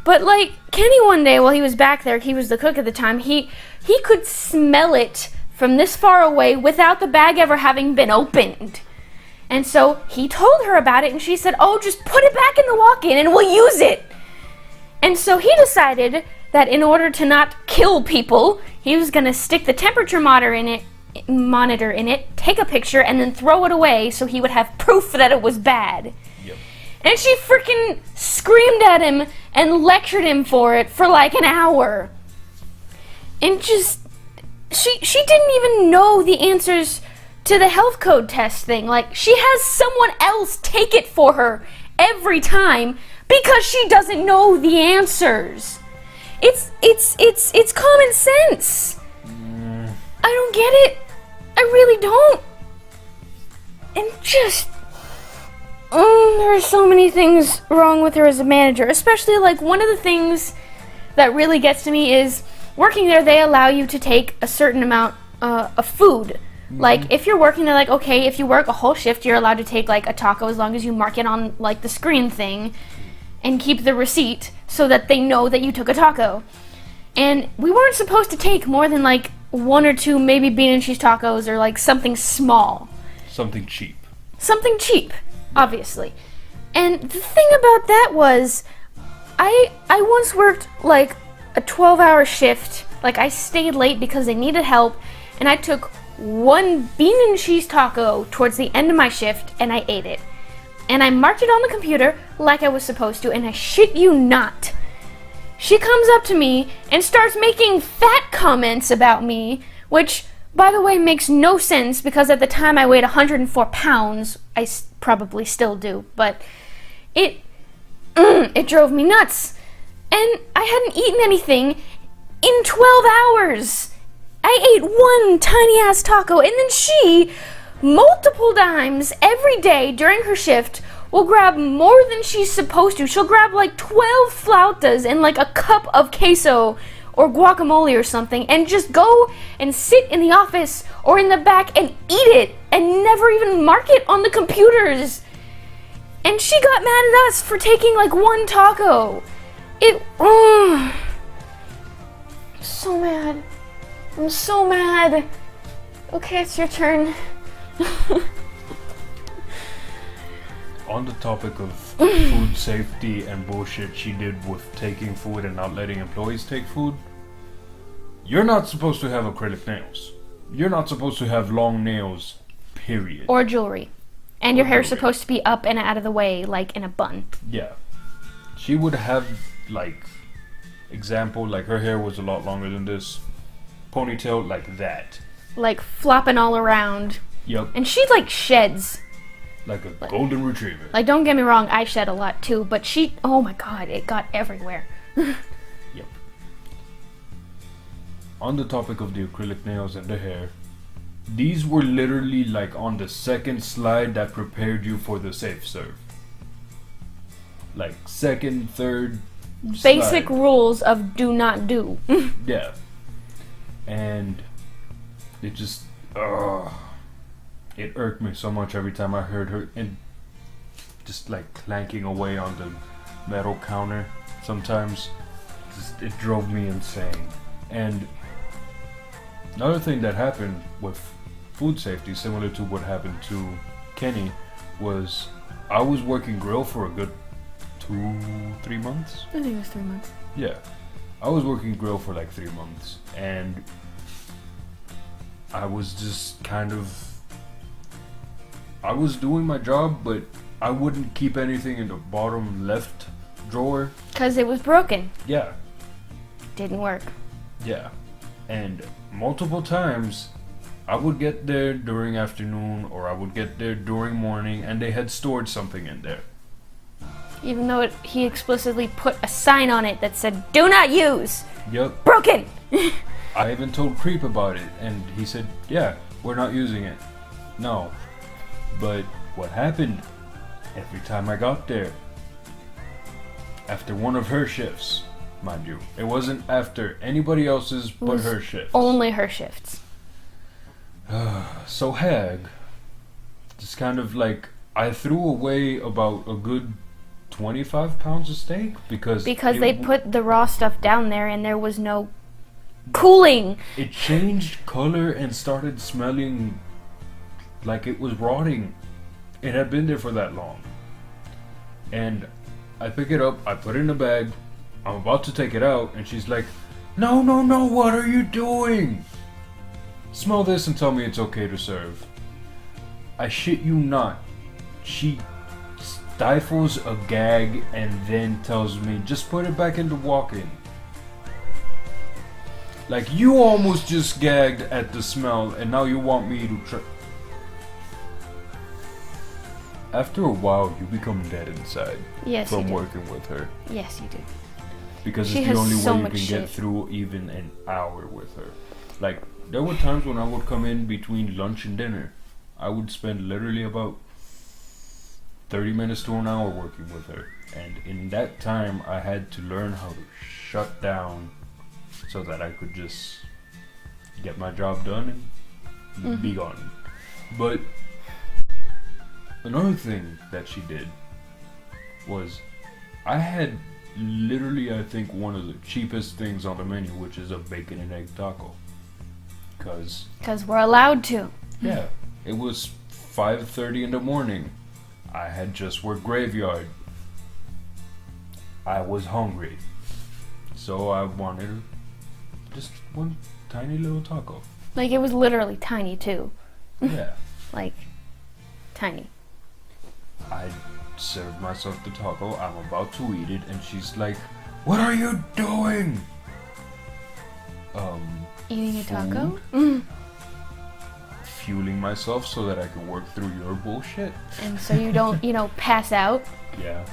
But, like, Kenny one day, while he was back there, he was the cook at the time, he could smell it from this far away without the bag ever having been opened. And so he told her about it, and she said, oh, just put it back in the walk-in and we'll use it. And so he decided that in order to not kill people, he was going to stick the temperature monitor in it, take a picture, and then throw it away so he would have proof that it was bad. Yep. And she freaking screamed at him and lectured him for it for like an hour. And just, she didn't even know the answers to the health code test thing. Like, she has someone else take it for her every time because she doesn't know the answers. It's common sense. I don't get it. I really don't. And just, there are so many things wrong with her as a manager. Especially, like, one of the things that really gets to me is working there, they allow you to take a certain amount of food. Like, if you're working, they're like, okay, if you work a whole shift, you're allowed to take, like, a taco as long as you mark it on, like, the screen thing and keep the receipt so that they know that you took a taco. And we weren't supposed to take more than, like, 1 or 2 maybe bean and cheese tacos or, like, something small. Something cheap. Something cheap, obviously. And the thing about that was, I once worked, like, a 12-hour shift. Like, I stayed late because they needed help, and I took 1 bean and cheese taco towards the end of my shift, and I ate it. And I marked it on the computer like I was supposed to, and I shit you not. She comes up to me and starts making fat comments about me, which, by the way, makes no sense because at the time I weighed 104 pounds. I probably still do, but it drove me nuts. And I hadn't eaten anything in 12 hours. I ate 1 tiny-ass taco, and then she, multiple times every day during her shift, will grab more than she's supposed to. She'll grab like 12 flautas and like a cup of queso or guacamole or something and just go and sit in the office or in the back and eat it and never even mark it on the computers. And she got mad at us for taking like 1 taco. So mad. I'm so mad. Okay, it's your turn. On the topic of food safety and bullshit she did with taking food and not letting employees take food, you're not supposed to have acrylic nails. You're not supposed to have long nails, period. Or jewelry. And your hair's supposed to be up and out of the way, like in a bun. Yeah. She would have, like, example, like her hair was a lot longer than this. Ponytail like that. Like flopping all around. Yep. And she, like, sheds. Like a golden retriever. Like, don't get me wrong, I shed a lot too, but she, oh my god, it got everywhere. Yep. On the topic of the acrylic nails and the hair, these were literally like on the second slide that prepared you for the safe serve. Like second, third Basic slide. rules of do not do. Yeah. And it just, it irked me so much every time I heard her, and just like clanking away on the metal counter sometimes. It drove me insane. And another thing that happened with food safety, similar to what happened to Kenny, was I was working grill for a good 2-3 months. I think it was 3 months. Yeah. I was working grill for like 3 months, and I was just kind of, I was doing my job, but I wouldn't keep anything in the bottom left drawer. Because it was broken. Yeah. Didn't work. Yeah. And multiple times, I would get there during afternoon, or I would get there during morning, and they had stored something in there. Even though he explicitly put a sign on it that said, do not use! Yep. Broken! I even told Creep about it, and he said, yeah, we're not using it. No. But what happened, every time I got there, after one of her shifts, mind you, it wasn't after anybody else's but her shifts. Only her shifts. So Hag, just kind of like, I threw away about a good 25 pounds of steak because they put the raw stuff down there and there was no cooling. It changed color and started smelling like it was rotting. It had been there for that long. And I pick it up, I put it in a bag, I'm about to take it out, and she's like, no, what are you doing? Smell this and tell me it's okay to serve. I shit you not. She stifles a gag and then tells me, just put it back into walk-in. Like, you almost just gagged at the smell and now you want me to try. After a while, you become dead inside. Yes, from you do. working with her. Yes, you do. Because She it's the has only so way you much can shit. get through even an hour with her. Like, there were times when I would come in between lunch and dinner. I would spend literally about 30 minutes to an hour working with her. And in that time, I had to learn how to shut down so that I could just get my job done and be gone. But another thing that she did was, I had literally, I think, one of the cheapest things on the menu, which is a bacon and egg taco. Because we're allowed to. yeah, it was 5:30 in the morning. I had just worked graveyard. I was hungry. So I wanted just one tiny little taco. Like, it was literally tiny, too. Yeah. Like, tiny. I served myself the taco. I'm about to eat it, and she's like, "What are you doing?" Eating a taco? Fueling myself so that I can work through your bullshit. And so you don't, pass out. Yeah.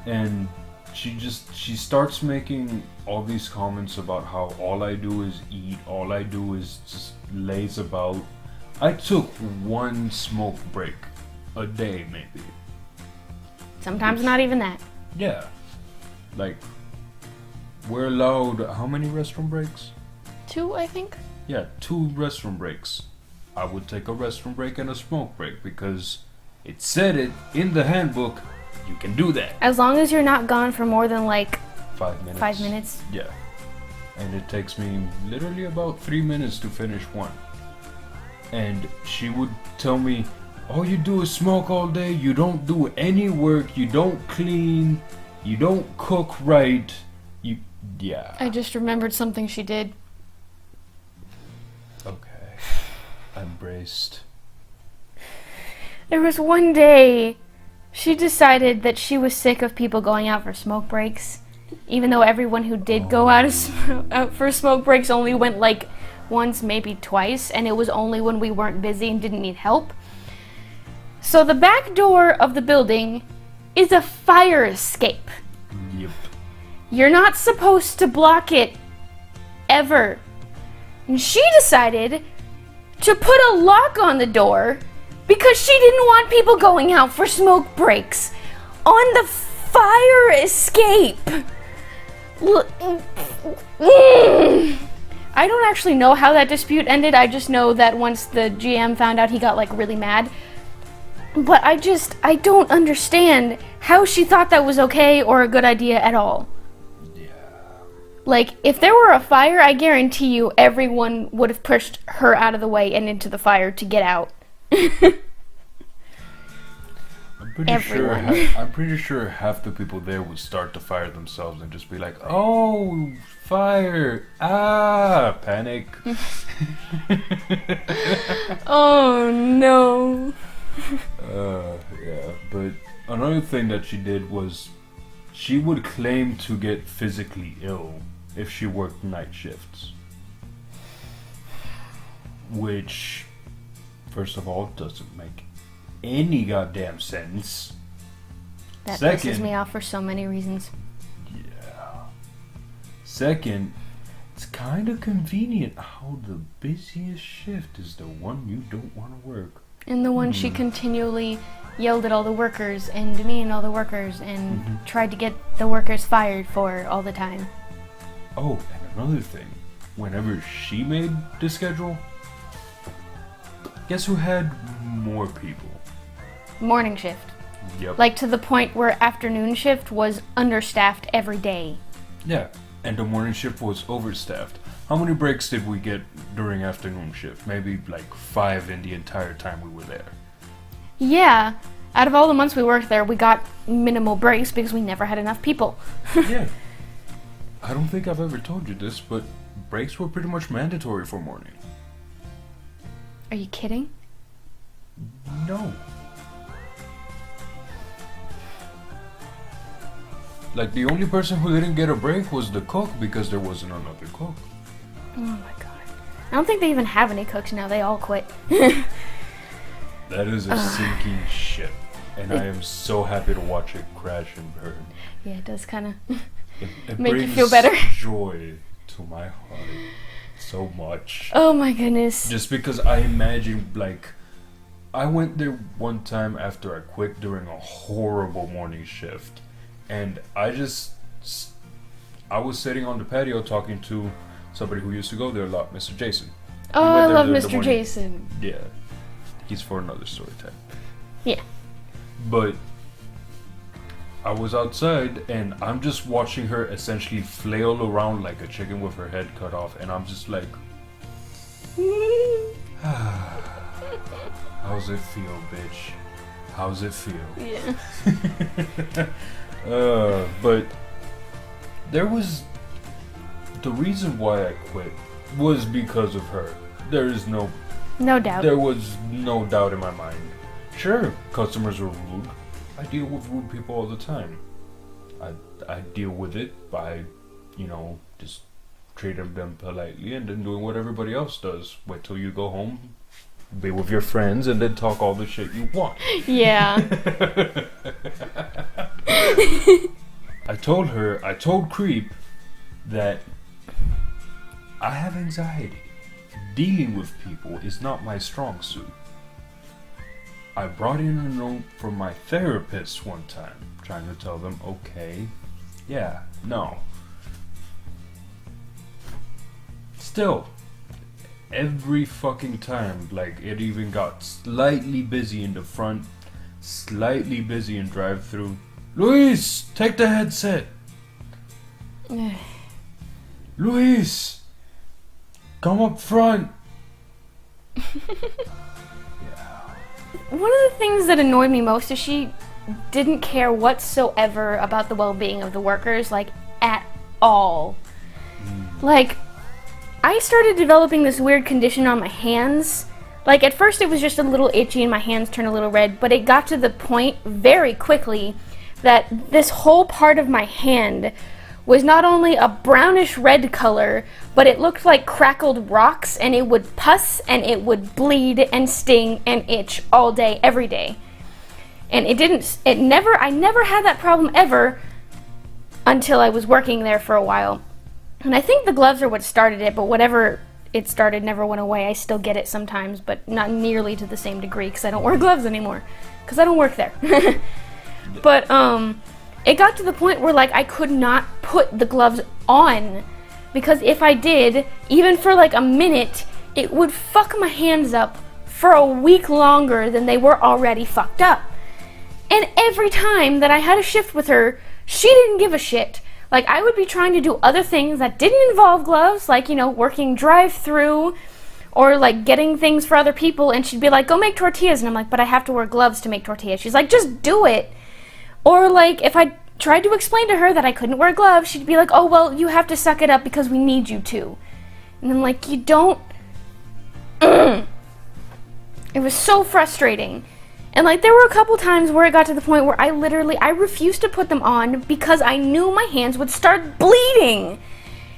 And she starts making all these comments about how all I do is eat, all I do is just laze about. I took one smoke break a day, maybe. Sometimes not even that. Yeah. Like, we're allowed how many restroom breaks? 2, I think. Yeah, 2 restroom breaks. I would take a restroom break and a smoke break because it said it in the handbook. You can do that. As long as you're not gone for more than 5 minutes. 5 minutes. Yeah. And it takes me literally about 3 minutes to finish one. And she would tell me, all you do is smoke all day, you don't do any work, you don't clean, you don't cook right, yeah. I just remembered something she did. Okay. I'm braced. There was one day she decided that she was sick of people going out for smoke breaks, even though everyone who did go out for smoke breaks only went once, maybe twice, and it was only when we weren't busy and didn't need help. So the back door of the building is a fire escape. Yep. You're not supposed to block it, ever. And she decided to put a lock on the door because she didn't want people going out for smoke breaks on the fire escape. I don't actually know how that dispute ended. I just know that once the GM found out, he got really mad. But I don't understand how she thought that was okay or a good idea at all. Yeah. If there were a fire, I guarantee you everyone would have pushed her out of the way and into the fire to get out. I'm pretty sure half the people there would start the fire themselves and just be like, "Oh, fire! Ah, panic!" Oh no. Yeah. But another thing that she did was she would claim to get physically ill if she worked night shifts, which, first of all, doesn't make any goddamn sense. That Second, pisses me off for so many reasons. Yeah. Second, it's kind of convenient how the busiest shift is the one you don't want to work. And the one she continually yelled at all the workers and demeaned all the workers and tried to get the workers fired for all the time. Oh, and another thing. Whenever she made the schedule, guess who had more people? Morning shift. Yep. Like, to the point where afternoon shift was understaffed every day. Yeah, and the morning shift was overstaffed. How many breaks did we get during afternoon shift? Maybe like 5 in the entire time we were there. Yeah. Out of all the months we worked there, we got minimal breaks because we never had enough people. Yeah. I don't think I've ever told you this, but breaks were pretty much mandatory for morning. Are you kidding? No. Like, the only person who didn't get a break was the cook because there wasn't another cook. Oh my god. I don't think they even have any cooks now. They all quit. That is a sinking ship. And I am so happy to watch it crash and burn. Yeah, it does kind of It make you brings feel better. joy to my heart so much. Oh my goodness. Just because I imagine, like, I went there one time after I quit during a horrible morning shift. And I was sitting on the patio talking to somebody who used to go there a lot, Mr. Jason. Oh, I love Mr. Jason. Yeah. He's for another story time. Yeah. But I was outside and I'm just watching her essentially flail around like a chicken with her head cut off, and I'm just like, how's it feel, bitch? How's it feel? Yeah. But there was the reason why I quit was because of her. There is no doubt. There was no doubt in my mind. Sure, customers were rude. I deal with rude people all the time. I deal with it by, just treating them politely and then doing what everybody else does. Wait till you go home, be with your friends, and then talk all the shit you want. Yeah. I told Creep that I have anxiety. Dealing with people is not my strong suit. I brought in a note from my therapist one time, trying to tell them, okay, yeah, no. Still, every fucking time, like, it even got slightly busy in the front, slightly busy in drive-thru. Luis, take the headset. Luis, come up front. One of the things that annoyed me most is she didn't care whatsoever about the well-being of the workers, like, at all. Like, I started developing this weird condition on my hands. Like, at first it was just a little itchy and my hands turned a little red, but it got to the point very quickly that this whole part of my hand was not only a brownish red color, but it looked like crackled rocks, and it would pus and it would bleed and sting and itch all day, every day. And I never had that problem ever until I was working there for a while. And I think the gloves are what started it, but whatever it started never went away. I still get it sometimes, but not nearly to the same degree because I don't wear gloves anymore because I don't work there. But it got to the point where, like, I could not put the gloves on because if I did, even for like a minute, it would fuck my hands up for a week longer than they were already fucked up. And every time that I had a shift with her, she didn't give a shit. Like, I would be trying to do other things that didn't involve gloves, like, working drive-through or, like, getting things for other people, and she'd be like, go make tortillas, and I'm like, but I have to wear gloves to make tortillas. She's like, just do it. Or, like, if I tried to explain to her that I couldn't wear gloves, she'd be like, oh, well, you have to suck it up because we need you to. And I'm like, you don't... It was so frustrating. And, like, there were a couple times where it got to the point where I refused to put them on because I knew my hands would start bleeding.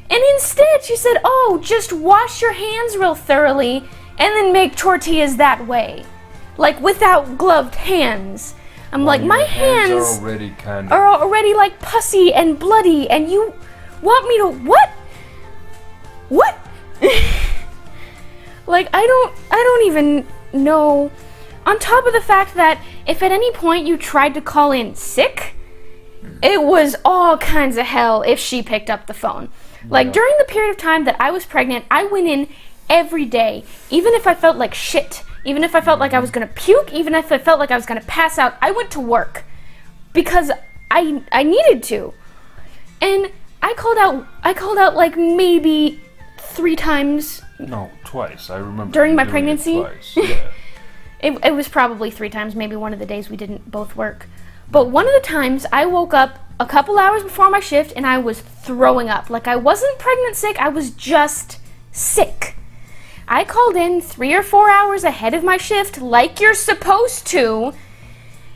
And instead, she said, oh, just wash your hands real thoroughly and then make tortillas that way. Like, without gloved hands. I'm like, my hands are already like pussy and bloody, and you want me to what? What? Like, I don't even know. On top of the fact that if at any point you tried to call in sick, it was all kinds of hell if she picked up the phone. Like, during the period of time that I was pregnant, I went in every day, even if I felt like shit, even if I felt like I was gonna puke, even if I felt like I was gonna pass out, I went to work because I needed to. And I called out like maybe 3 times. No, twice. I remember. During my doing it pregnancy? Twice. Yeah. It was probably 3 times, maybe one of the days we didn't both work. But one of the times I woke up a couple hours before my shift and I was throwing up. Like I wasn't pregnant sick, I was just sick. I called in 3 or 4 hours ahead of my shift like you're supposed to.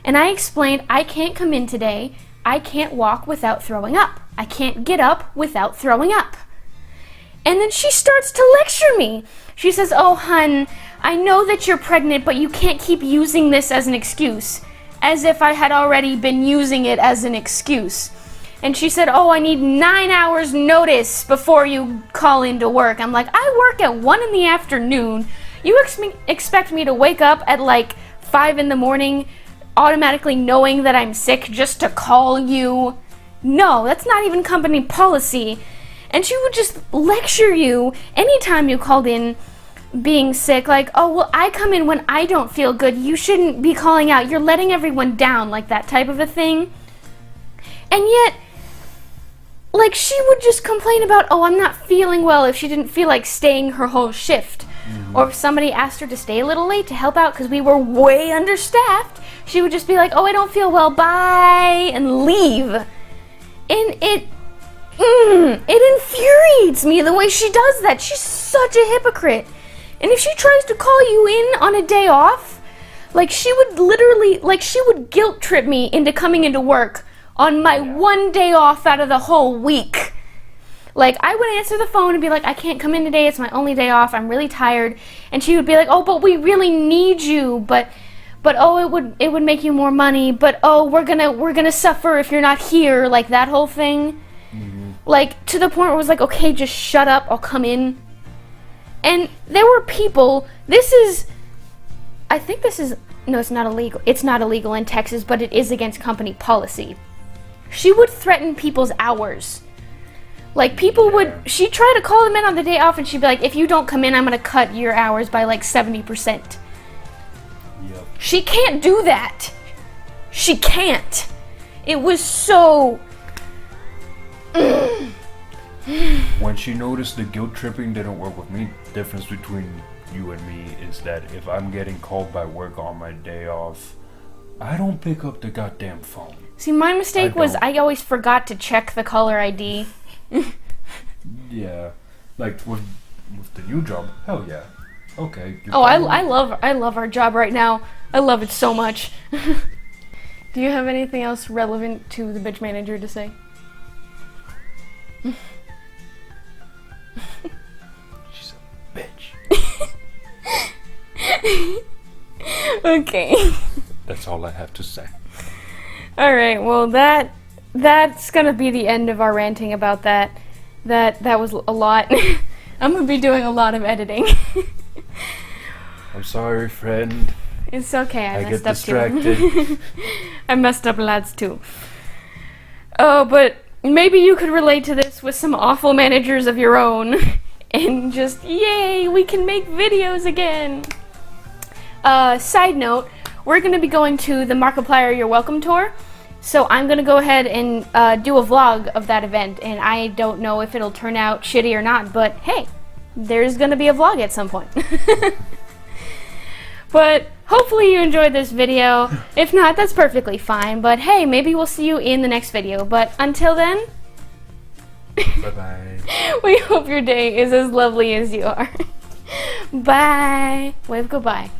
And I explained, I can't come in today. I can't walk without throwing up. I can't get up without throwing up. And then she starts to lecture me. She says, oh, hun, I know that you're pregnant, but you can't keep using this as an excuse. As if I had already been using it as an excuse. And she said, oh, I need 9 hours notice before you call into work. I'm like, I work at 1 in the afternoon. You expect me to wake up at like 5 in the morning, automatically knowing that I'm sick just to call you? No, that's not even company policy. And she would just lecture you anytime you called in being sick, like, oh, well, I come in when I don't feel good. You shouldn't be calling out. You're letting everyone down, like that type of a thing. And yet, like, she would just complain about, oh, I'm not feeling well if she didn't feel like staying her whole shift. Or if somebody asked her to stay a little late to help out because we were way understaffed, she would just be like, oh, I don't feel well, bye, and leave. And it infuriates me the way she does that. She's such a hypocrite. And if she tries to call you in on a day off, like she would literally, like she would guilt trip me into coming into work on my 1 day off out of the whole week. Like I would answer the phone and be like, I can't come in today, it's my only day off, I'm really tired. And she would be like, oh, but we really need you, but oh, it would make you more money, but oh, we're gonna suffer if you're not here, like that whole thing. Like to the point where it was like, okay, just shut up, I'll come in. And there were people, I think this is, no, it's not illegal. It's not illegal in Texas, but it is against company policy. She would threaten people's hours. Like people she'd try to call them in on the day off and she'd be like, if you don't come in, I'm going to cut your hours by like 70%. Yep. She can't do that. She can't. It was so... When she noticed the guilt tripping didn't work with me, the difference between you and me is that if I'm getting called by work on my day off, I don't pick up the goddamn phone. See, my mistake was I always forgot to check the caller ID. Yeah, like with the new job, hell yeah. Okay. Oh, I love our job right now. I love it so much. Do you have anything else relevant to the bitch manager to say? She's a bitch. Okay. That's all I have to say. Alright, well that's gonna be the end of our ranting about that. That was a lot. I'm gonna be doing a lot of editing. I'm sorry, friend. It's okay, I messed get up distracted. too. I messed up lads too. Oh, but maybe you could relate to this with some awful managers of your own. And just, yay, we can make videos again. Side note, we're going to be going to the Markiplier You're Welcome tour. So I'm going to go ahead and do a vlog of that event. And I don't know if it'll turn out shitty or not, but hey, there's going to be a vlog at some point. But hopefully you enjoyed this video. If not, that's perfectly fine. But hey, maybe we'll see you in the next video. But until then, bye-bye. We hope your day is as lovely as you are. Bye. Wave goodbye.